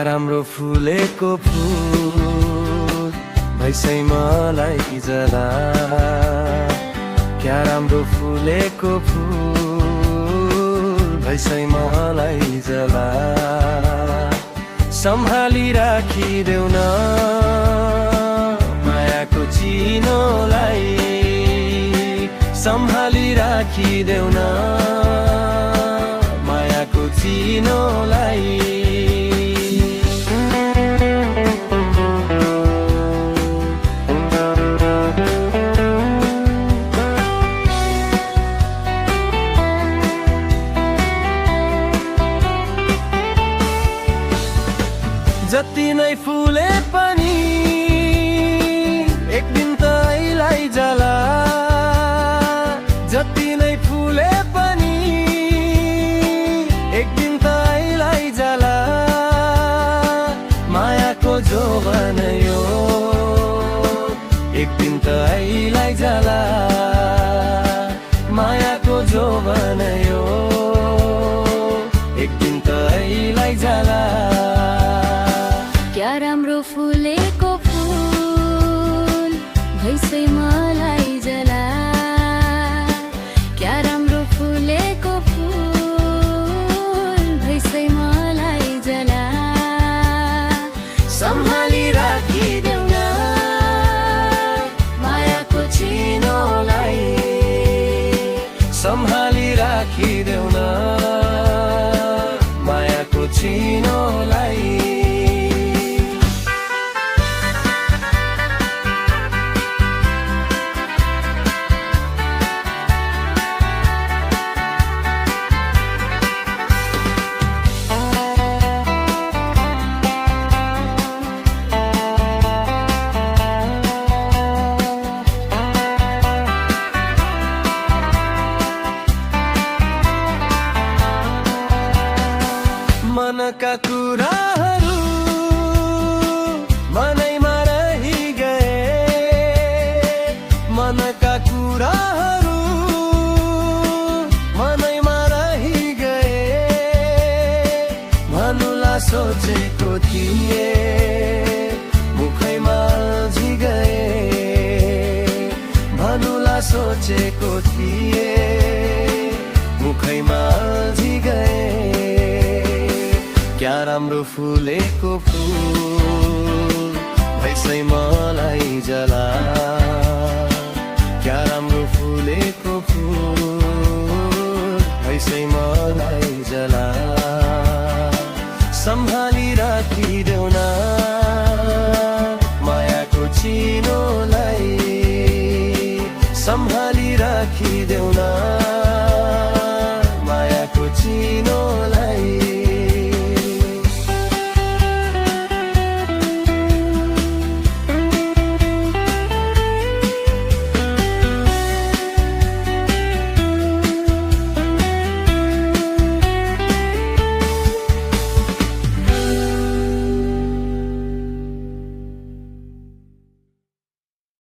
राम्रो फुलेको फुल भैसै मलाई जला क्या राम्रो फुलेको फुल भैसै मलाई जला सम्हाली राखिदेऊ न मायाको चिनोलाई सम्हाली राखिदेऊ न मायाको चिनोलाई जति नै फुले पनि एक दिन त आइलाई जाला जति नै फुले पनि एक दिन त आइलाई जाला मायाको जोवन यो एक दिन त आइलाई जाला मायाको जोवन यो एक दिन त आइलाई जाला क्या राम्रो फुलेको फुल भैसै मलाई जला क्या राम्रो फुलेको फुल भैसै मलाई जला सम्हाली राखिदेऊ न मायाको चिनोलाई सम्हाली राखिदेऊ न मायाको चिनोलाई मनका कुराहरू मनैमा रहि गए मनका कुराहरू मनैमा रहि गए भन्नुला सोचेको थिए मुखैमा अल्झी गए भन्नुला सोचेको थिए मुखैमा अल्झी गए क्या राम्रो फुलेको फुल भैसै मलाई जला क्या राम्रो फुलेको फुल भैसै मलाई जला सम्हाली राखिदेऊ न मायाको चिनोलाई सम्हाली राखिदेऊ